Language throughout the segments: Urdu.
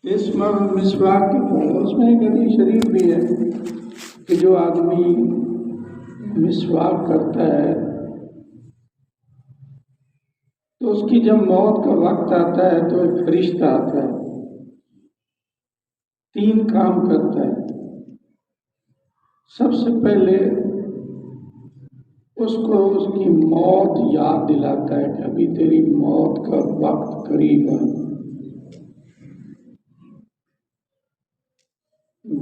اس مسواک کے اس میں ایک حدیث شریف بھی ہے کہ جو آدمی مسواک کرتا ہے تو اس کی جب موت کا وقت آتا ہے تو ایک فرشتہ آتا ہے، 3 کام کرتا ہے۔ سب سے پہلے اس کو اس کی موت یاد دلاتا ہے کہ ابھی تیری موت کا وقت قریب ہے۔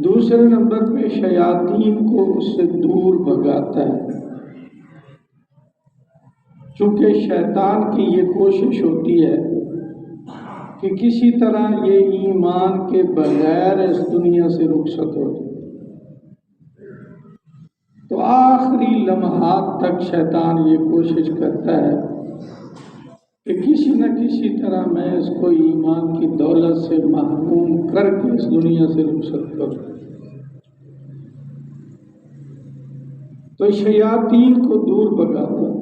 دوسرے نمبر پہ شیاطین کو اس سے دور بھگاتا ہے، چونکہ شیطان کی یہ کوشش ہوتی ہے کہ کسی طرح یہ ایمان کے بغیر اس دنیا سے رخصت ہو جائے، تو آخری لمحات تک شیطان یہ کوشش کرتا ہے کہ کسی نہ کسی طرح میں اس کو ایمان کی دولت سے محروم کر کے اس دنیا سے رخصت کروں۔ تو شیاطین کو دور بھگاتا ہے،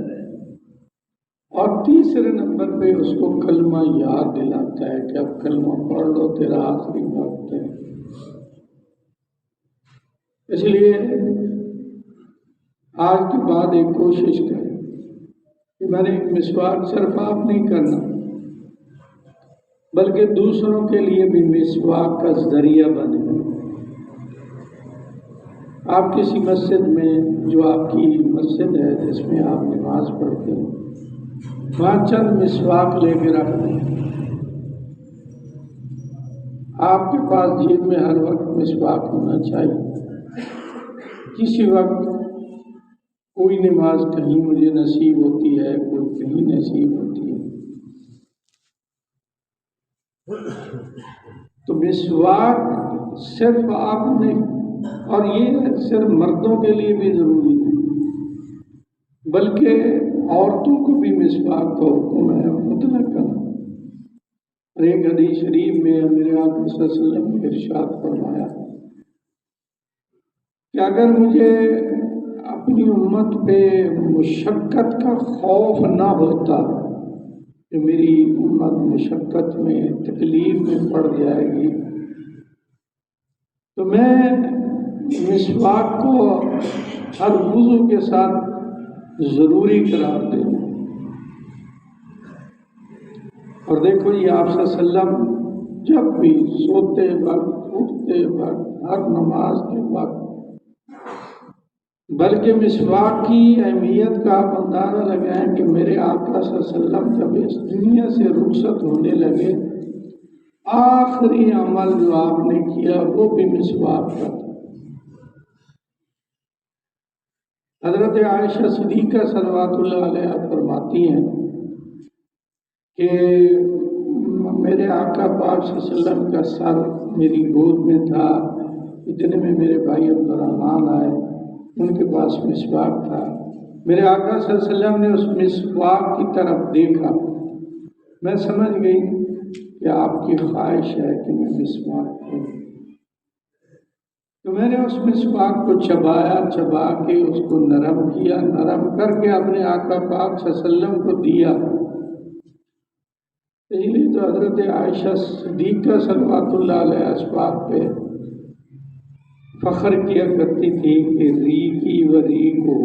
اور تیسرے نمبر پہ اس کو کلمہ یاد دلاتا ہے کہ اب کلمہ پڑھ لو، تیرا آخری وقت ہے۔ اس لیے آج کے بعد ایک کوشش کریں کہ میں نے ایک مسواک صرف آپ نہیں کرنا بلکہ دوسروں کے لیے بھی مسواک کا ذریعہ بنے۔ آپ کسی مسجد میں، جو آپ کی مسجد ہے جس میں آپ نماز پڑھتے ہیں، وہاں چند مسواک لے کے رکھ دیں۔ آپ کے پاس جیب میں ہر وقت مسواک ہونا چاہیے۔ کسی وقت کوئی نماز کہیں مجھے نصیب ہوتی ہے، کوئی کہیں نصیب ہوتی ہے، تو مسواک صرف آپ نہیں، اور یہ صرف مردوں کے لیے بھی ضروری نہیں بلکہ عورتوں کو بھی مسواک کا حکم ہے مطلقاً۔ اور ایک حدیث شریف میں میرے آقا صلی اللہ علیہ وسلم نے ارشاد فرمایا کہ اگر مجھے اپنی امت پہ مشقت کا خوف نہ ہوتا کہ میری امت مشقت میں، تکلیف میں پڑ جائے گی، تو میں مسواک کو ہر وضو کے ساتھ ضروری قرار دوں۔ اور دیکھو یہ آپ صلی اللہ علیہ وسلم جب بھی سوتے وقت، اٹھتے وقت، ہر نماز کے وقت، بلکہ مسواک کی اہمیت کا آپ اندازہ لگائیں کہ میرے آقا صلی اللہ علیہ وسلم جب اس دنیا سے رخصت ہونے لگے، آخری عمل جو آپ نے کیا وہ بھی مسواک کا تھا۔ حضرت عائشہ صدیقہ صلوات اللہ علیہا فرماتی ہیں کہ میرے آقا پاک صلی اللہ علیہ وسلم کا سر میری گود میں تھا، اتنے میں میرے بھائی عبدالرحمن آئے، ان کے پاس مسواک تھا۔ میرے آقا صلی اللہ علیہ وسلم نے اس مسواک کی طرف دیکھا، میں سمجھ گئی کہ آپ کی خواہش ہے کہ میں مسواک کروں، تو میں نے اس مسواک کو چبا کے اس کو نرم کیا، نرم کر کے اپنے آقا پاک صلی اللہ علیہ وسلم کو دیا۔ اس لیے تو حضرت عائشہ صدیقہ صلوات اللہ علیہ اس بات پہ فخر کیا کرتی تھی کہ ریقی و ریقو،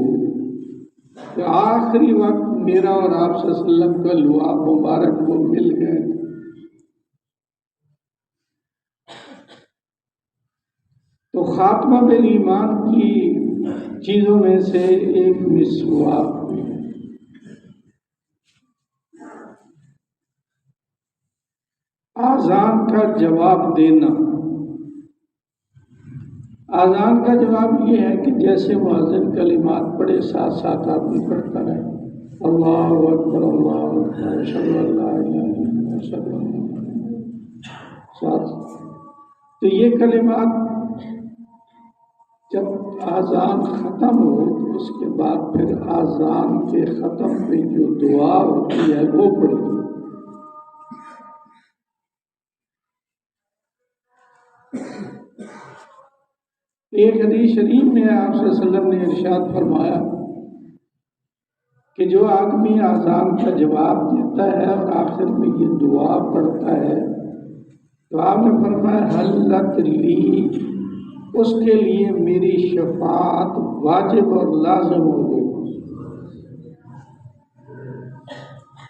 کہ آخری وقت میرا اور آپ صلی اللہ علیہ وسلم کا لعاب مبارک کو مل گئے۔ تو خاتمہ بالایمان کی چیزوں میں سے ایک مسواک بھی ہے۔ آذان کا جواب دینا، آذان کا جواب یہ ہے کہ جیسے مؤذن کلمات پڑھے ساتھ ساتھ آپ بھی پڑھتا رہے، اللہ اکبر اللہ اکبر اشہد ان لا الہ الا اللہ اشہد ان محمد رسول اللہ۔ تو یہ کلمات جب آذان ختم ہو تو اس کے بعد پھر آذان کے ختم پہ جو دعا ہوتی ہے وہ پڑھیں۔ ایک حدیث شریف میں آپ صلی اللہ علیہ وسلم نے ارشاد فرمایا کہ جو آدمی آذان کا جواب دیتا ہے اور آخر میں یہ دعا پڑھتا ہے تو آپ نے فرمایا حلت لی، اس کے لیے میری شفاعت واجب اور لازم ہو گئی۔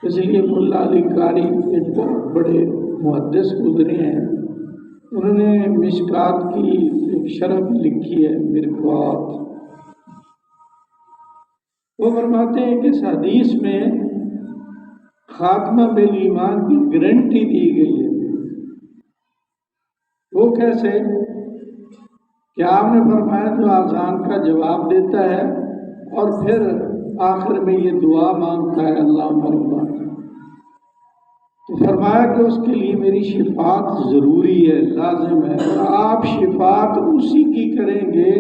اس لیے ملا علی قاری ایک بہت بڑے محدث گزرے ہیں، انہوں نے مشکات کی ایک شرح لکھی ہے مرقات۔ وہ فرماتے ہیں کہ اس حدیث میں خاتمہ بالایمان کی گارنٹی دی گئی ہے۔ وہ کیسے کہ آپ نے فرمایا جو اذان کا جواب دیتا ہے اور پھر آخر میں یہ دعا مانگتا ہے اللہ مرحبا، تو فرمایا کہ اس کے لیے میری شفاعت ضروری ہے، لازم ہے، اور آپ شفاعت اسی کی کریں گے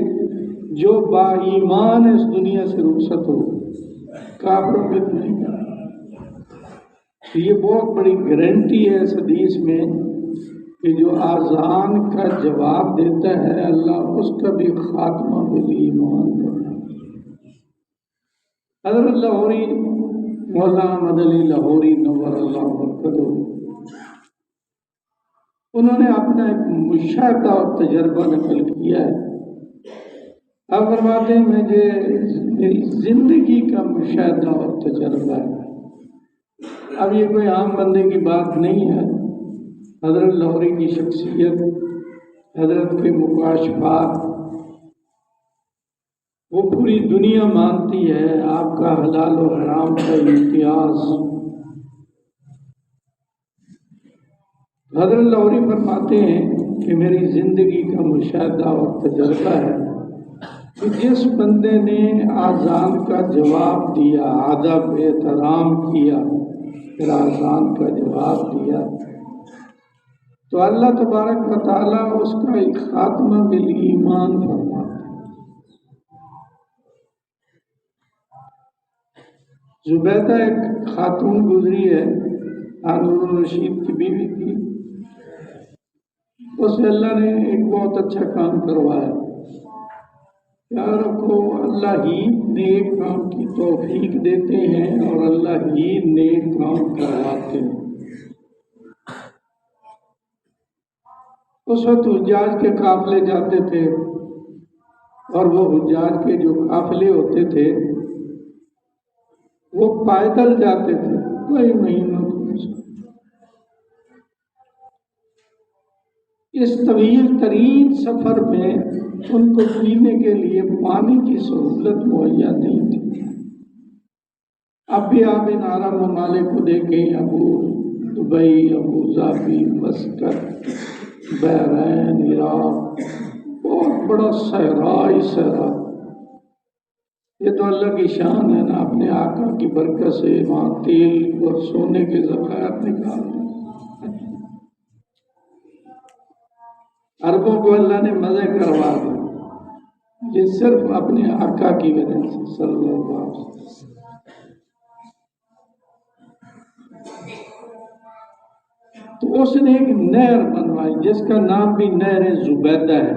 جو با ایمان اس دنیا سے رخصت ہو، کافروں کے نہیں کریں۔ تو یہ بہت بڑی گارنٹی ہے اس حدیث میں کہ جو اذان کا جواب دیتا ہے اللہ اس کا بھی خاتمہ بالایمان کرنا۔ حضرت لاہوری مولانا مدنی لاہوری نور اللہ برکتہ، انہوں نے اپنا ایک مشاہدہ اور تجربہ نقل کیا ہے۔ آپ فرماتے ہیں مجھے میری زندگی کا مشاہدہ اور تجربہ ہے۔ اب یہ کوئی عام بندے کی بات نہیں ہے، حضرت لاہوری کی شخصیت، حضرت کے مکاشفات وہ پوری دنیا مانتی ہے، آپ کا حلال و حرام کا امتیاز۔ حضرت لاہوری فرماتے ہیں کہ میری زندگی کا مشاہدہ اور تجربہ ہے کہ جس بندے نے اذان کا جواب دیا، ادب احترام کیا، پھر اذان کا جواب دیا، تو اللہ تبارک و تعالیٰ اس کا ایک خاتمہ بالایمان فرماتا ہے۔ زبیدہ ایک خاتون گزری ہے، ہارون الرشید کی بیوی تھی، اسے اللہ نے ایک بہت اچھا کام کروایا۔ یار کو اللہ ہی نیک کام کی توفیق دیتے ہیں اور اللہ ہی نیک کام کرواتے ہیں۔ اس وقت حجاج کے قافلے جاتے تھے اور وہ حجاج کے جو قافلے ہوتے تھے وہ پیدل جاتے تھے کئی مہینوں تک۔ اس طویل ترین سفر میں ان کو پینے کے لیے پانی کی سہولت مہیا نہیں تھی۔ اب بھی آپ ان عرب ممالک کو دیکھیں، ابو دبئی، ابو ظبی، مسقط، بحرین، عراق، بہت بڑا صحرا ہی صحرا۔ یہ تو اللہ کی شان ہے نا، اپنے آقا کی برکت سے وہاں تیل اور سونے کے ذخائر نکال دیں۔ عربوں کو اللہ نے مزے کروا دی، یہ صرف اپنے آقا کی وجہ سے صلی اللہ علیہ وسلم۔ تو اس نے ایک نہر بنوائی جس کا نام بھی نہر زبیدہ ہے،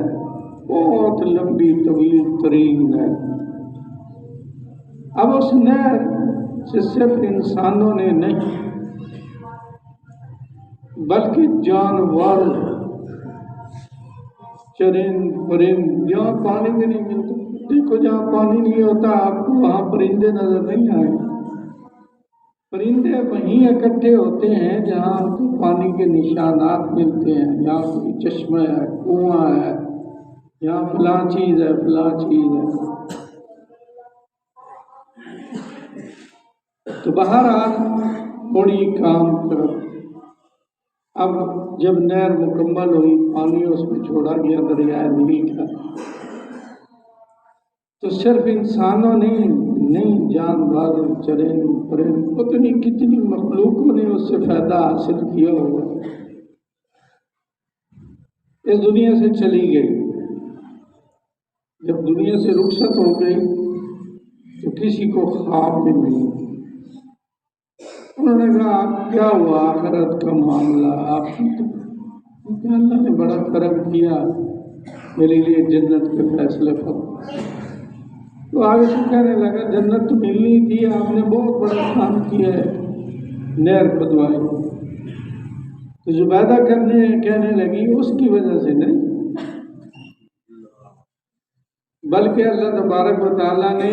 بہت لمبی طویل ترین نہر۔ اب اس نہر سے صرف انسانوں نے نہیں بلکہ جانور، چرند پرند، جہاں پانی بھی نہیں ملتا، دیکھو جہاں پانی نہیں ہوتا آپ کو وہاں پرندے نظر نہیں آئے۔ پرندے وہیں اکٹھے ہوتے ہیں جہاں ان کو پانی کے نشانات ملتے ہیں، یہاں کوئی چشمہ ہے، کنواں ہے، یہاں فلاں چیز ہے، فلاں چیز ہے۔ تو بہرحال بڑی کام کر، اب جب نہر مکمل ہوئی، پانی اس میں چھوڑا گیا دریائے نیل کا، تو صرف انسانوں نے نہیں، جانور، چرند پرند، پتہ نہیں کتنی مخلوقوں نے اس سے فائدہ حاصل کیا ہوگا۔ اس دنیا سے چلی گئی، جب دنیا سے رخصت ہو گئی تو کسی کو خواب میں ملی۔ انہوں نے کہا کیا ہوا آخرت کا معاملہ، آپ تو اللہ نے بڑا کرم کیا، میرے لیے جنت کے فیصلے پر۔ تو آگے سے کہنے لگا جنت تو ملنی تھی، آپ نے بہت بڑا کام کیا ہے، نہر کھدوائی۔ زبیدہ کہنے لگی اس کی وجہ سے نہیں، بلکہ اللہ تبارک و تعالیٰ نے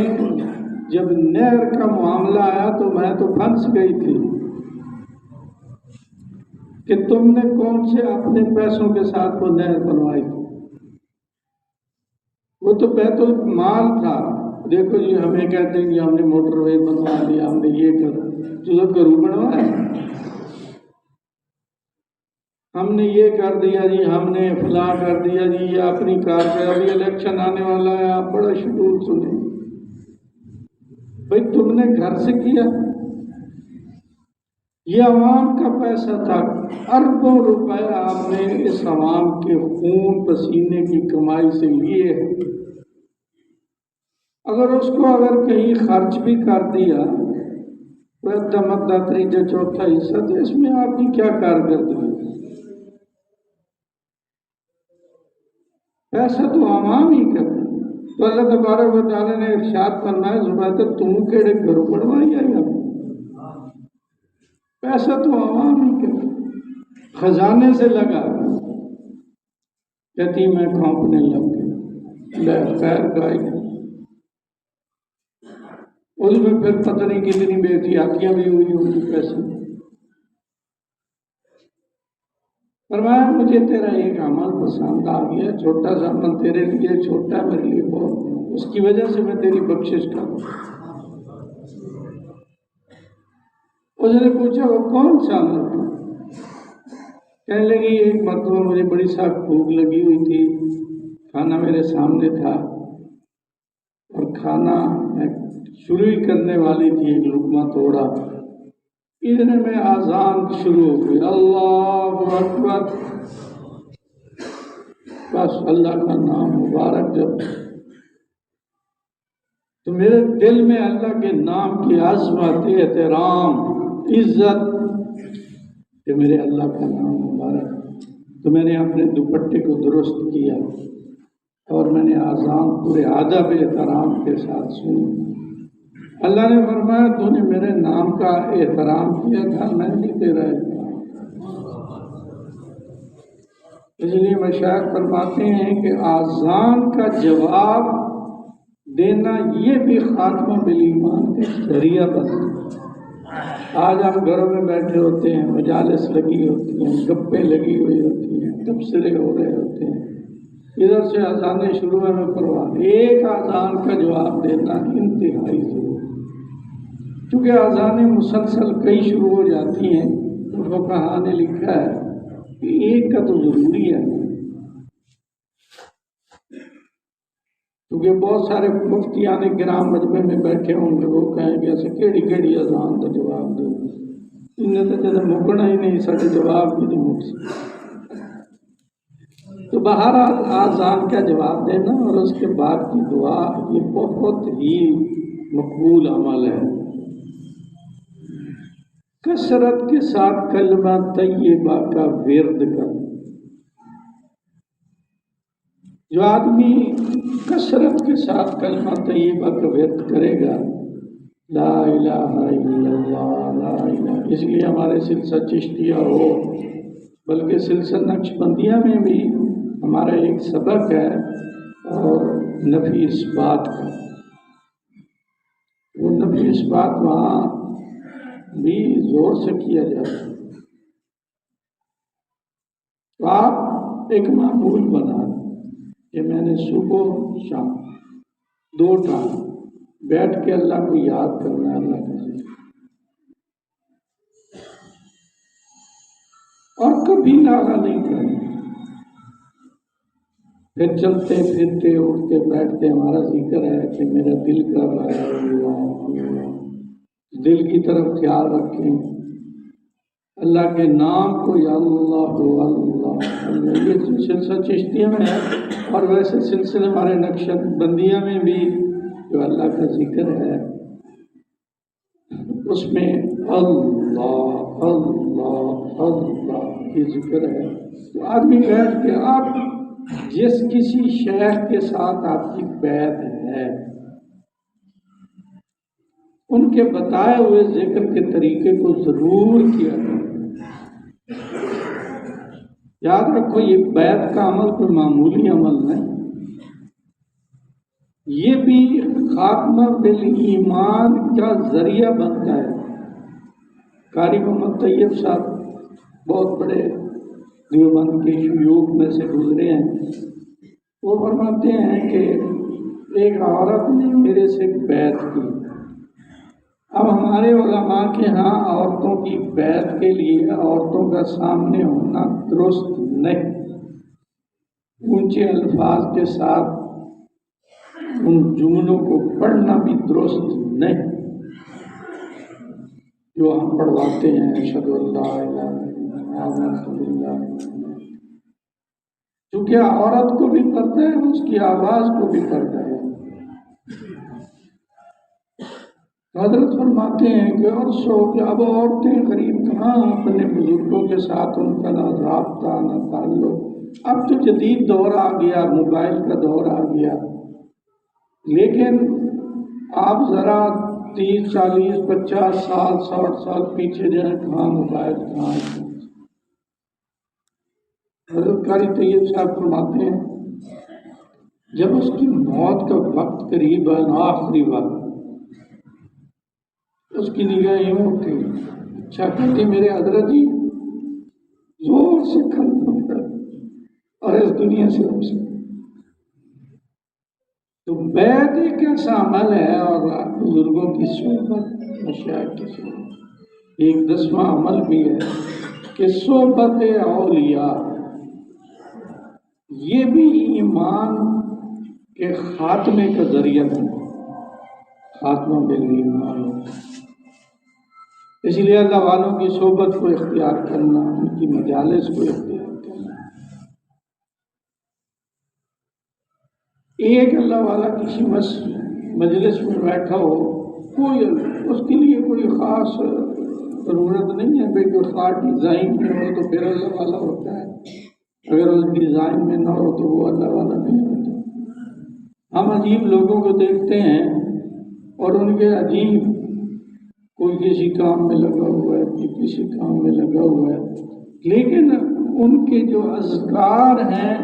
جب نہر کا معاملہ آیا تو میں تو پھنس گئی تھی کہ تم نے کون سے اپنے پیسوں کے ساتھ وہ نہر بنوائی تھی، وہ تو بیت المال تھا۔ دیکھو جی ہمیں کہتے ہیں کہ ہم نے موٹر وے بنوا دیا، ہم نے یہ کر گرو بنوایا، ہم نے یہ کر دیا جی، ہم نے فلاں کر دیا جی، یہ اپنی کار پہ ابھی الیکشن آنے والا ہے، آپ بڑا شیڈول سنیں۔ بھائی تم نے گھر سے کیا، یہ عوام کا پیسہ تھا، اربوں روپے آپ نے اس عوام کے خون پسینے کی کمائی سے لیے، اگر کہیں خرچ بھی کر دیا تو مدہ تیجا چوتھا حصہ، تو اس میں آپ کی کیا کارکردگی؟ پیسہ تو عوام ہی کرتا۔ تو اللہ تبارک و تعالیٰ نے ارشاد فرمایا زبیدہ تم کیڑے گھروں بنوائی آئی، پیسہ تو عوام ہی کرتا، خزانے سے لگا۔ کہتی میں کھونپنے لگ گئی، خیر گائی، اس میں پھر پتہ نہیں کتنی بے احتیاطیاں بھی ہوئی ہوگی پیسے۔ فرمایا مجھے تیرا ایک عمل پسند آ گیا، چھوٹا سا عمل تیرے لیے چھوٹا، میرے لیے بہت، اس کی وجہ سے میں تیری بخشش کروں۔ اس نے پوچھا وہ کون سا عمل تھا؟ کہنے لگی ایک مرتبہ مجھے بڑی سخت بھوک لگی ہوئی تھی، کھانا میرے سامنے تھا اور کھانا میں شروع ہی کرنے والی تھی، ایک لقمہ توڑا، اتنے میں اذان شروع ہو گئی، اللہ اکبر، بس اللہ کا نام مبارک جب، تو میرے دل میں اللہ کے نام کی عظمت، احترام، عزت کہ میرے اللہ کا نام مبارک، تو میں نے اپنے دوپٹے کو درست کیا اور میں نے اذان پورے ادب احترام کے ساتھ سنی۔ اللہ نے فرمایا تو نے میرے نام کا احترام کیا تھا، میں بھی تیرا احترام۔ اس لیے مشائخ فرماتے ہیں کہ اذان کا جواب دینا یہ بھی خاتمہ بالایمان کا ذریعہ بنتا۔ آج ہم گھروں میں بیٹھے ہوتے ہیں، مجالس لگی ہوتی ہیں، گپیں لگی ہوئی ہوتی ہیں، تبصرے ہو رہے ہوتے ہیں، ادھر سے اذانیں شروع میں پروان، ایک اذان کا جواب دینا انتہائی ضروری، چونکہ اذانیں مسلسل کئی شروع ہو جاتی ہیں تو فقہاء نے لکھا ہے کہ ایک کا تو ضروری ہے، کیونکہ بہت سارے مفتیان کرام مجمع میں بیٹھے ہوں گے، وہ کہیں گے ایسے کیڑی اذان کا جواب دے، انہیں تو جیسے مکنا ہی نہیں، سارے جواب بھی نہیں مک سکتے۔ تو بہرحال اذان کا جواب دینا اور اس کے بعد کی دعا یہ بہت ہی مقبول عمل ہے۔ کثرت کے ساتھ کلمہ طیبہ کا ورد کرنا، جو آدمی کثرت کے ساتھ کلمہ طیبہ کا ورد کرے گا، لا الہ الا اللہ، لا الہ، اس لیے ہمارے سلسلہ چشتیہ ہو بلکہ سلسلہ نقشبندیہ میں بھی ہمارا ایک سبق ہے اور نفی اثبات کا، وہ نفی اثبات وہاں بھی زور سے کیا جاتا ہے۔ تو آپ ایک معمول بنا کہ میں نے صبح شام 2 ٹائم بیٹھ کے اللہ کو یاد کرنا ہے، اللہ کا ذکر، اور کبھی ناغہ نہیں کرنا، پھر چلتے پھرتے اٹھتے بیٹھتے ہمارا ذکر ہے کہ میرا دل کر رہا ہے اللہ اللہ، دل کی طرف خیال رکھیں، اللہ کے نام کو یا اللہ اللہ، یہ سلسلہ چشتیہ میں ہے اور ویسے سلسلے ہمارے نقشبندیہ میں بھی جو اللہ کا ذکر ہے اس میں اللہ اللہ اللہ یہ ذکر ہے۔ تو آدمی بیٹھ کے آپ جس کسی شیخ کے ساتھ آپ کی بیعت ہے ان کے بتائے ہوئے ذکر کے طریقے کو ضرور کیا کریں، یاد رکھو یہ بیعت کا عمل کوئی معمولی عمل نہیں، یہ بھی خاتمہ بالایمان کا ذریعہ بنتا ہے۔ قاری محمد طیب صاحب بہت بڑے دیوبند کے شیوخ میں سے گزرے ہیں، وہ فرماتے ہیں کہ ایک عورت نے میرے سے بیعت کی۔ اب ہمارے علماء کے ہاں عورتوں کی بیعت کے لیے عورتوں کا سامنے ہونا درست نہیں، اونچے الفاظ کے ساتھ ان جملوں کو پڑھنا بھی درست نہیں جو ہم پڑھواتے ہیں اشہد ان لا الہ الا اللہ آمنت باللہ۔ چونکہ عورت کو بھی پردہ ہے، اس کی آواز کو بھی پردہ ہے۔ حضرت فرماتے ہیں کہ اب عورتیں غریب کہاں اپنے بزرگوں کے ساتھ ان کا نہ رابطہ نہ تعلق۔ اب تو جدید دور آ گیا، موبائل کا دور آ گیا، لیکن آپ ذرا 30 40 50 سال 60 سال پیچھے جائیں، کہاں موبائل کہاں ہے۔ حضرت قاری طیب صاحب فرماتے ہیں جب اس کی موت کا وقت قریب ہے، آخری وقت، اس کی نگاہ یوں اٹھی، اچھا کہتی میرے حضرت جی زور سے کھل پڑ اور اس دنیا سے ہو سکے۔ تو بیعت ایک ایسا عمل ہے، اور بزرگوں کی صحبت، مشائخ کی صحبت ایک 10واں عمل بھی ہے کہ صحبت اولیاء، یہ بھی ایمان کے خاتمے کا ذریعہ بنتا ہے، خاتمہ بالایمان۔ اس لیے اللہ والوں کی صحبت کو اختیار کرنا، ان کی مجالس کو اختیار کرنا۔ ایک اللہ والا کسی مجلس میں بیٹھا ہو، کوئی اس کے لیے کوئی خاص ضرورت نہیں ہے بھائی کوئی خاص ڈیزائن میں ہو تو پھر اللہ والا ہوتا ہے، اگر اس ڈیزائن میں نہ ہو تو وہ اللہ والا نہیں ہوتا۔ ہم عجیب لوگوں کو دیکھتے ہیں اور ان کے عجیب، کوئی کسی کام میں لگا ہوا ہے، کوئی کسی کام میں لگا ہوا ہے، لیکن ان کے جو اذکار ہیں،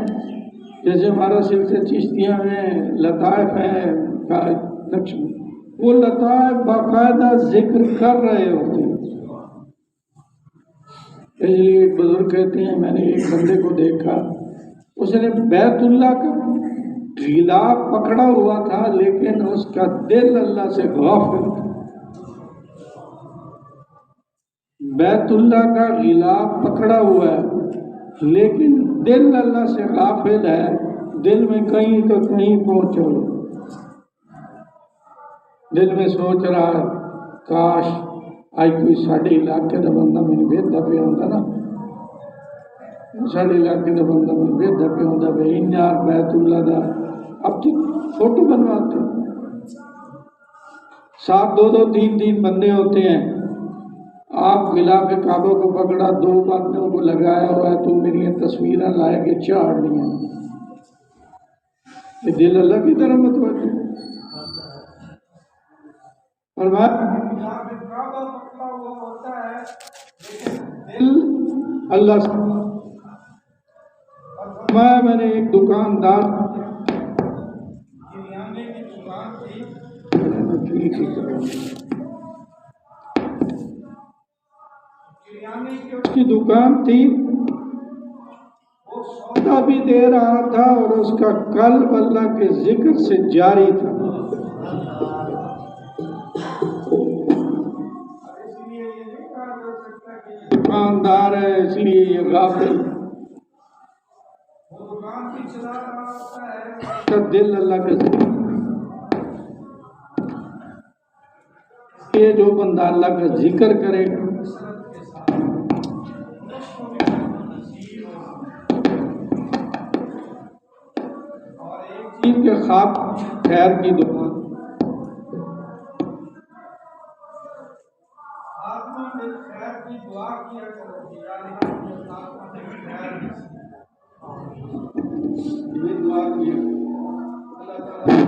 جیسے ہمارا سلسلہ چشتیہ میں لطائف ہے نقش، وہ لطائف باقاعدہ ذکر کر رہے ہوتے ہیں۔ اس لیے ایک بزرگ کہتے ہیں میں نے ایک بندے کو دیکھا، اس نے بیت اللہ کا غلاف پکڑا ہوا تھا لیکن اس کا دل اللہ سے غافل تھا۔ بیت اللہ کا غلاف پکڑا ہوا ہے لیکن دل اللہ سے غافل ہے، دل میں کہیں تو کہیں پہنچا ہوا، دل میں سوچ رہا ہے کاش آج کوئی ساڑھے علاقے کا بندہ میں ویدہ پہ ہوتا نا، ساڑھے علاقے کا بندہ میں ویدہ پہ ہوتا بھائی انار بیت اللہ دا اب تو فوٹو بنواتے ہیں، 7 2 3 3 بندے ہوتے ہیں، آپ غلاف کعبہ کو پکڑا، 2 بندوں کو لگایا ہوا ہے، تو میری تصویریں لائے کے چاڑ لیا، یہ دل اللہ کی طرف متوجہ دل اللہ سے۔ میں نے ایک دکاندار کی دکان تھی، وہ سودا بھی دے رہا تھا اور اس کا قلب اللہ کے ذکر سے جاری تھا۔ دکاندار ہے اس لیے یہ غافل، وہ دکان بھی چلا رہا ہوتا ہے، اس کا دل اللہ کے ذکر۔ یہ جو بندہ اللہ کا ذکر کرے گا چیز کے خواب خیر کی دعا، خیر کی دعا کیا کرو، یہ دعا کیا اللہ تعالیٰ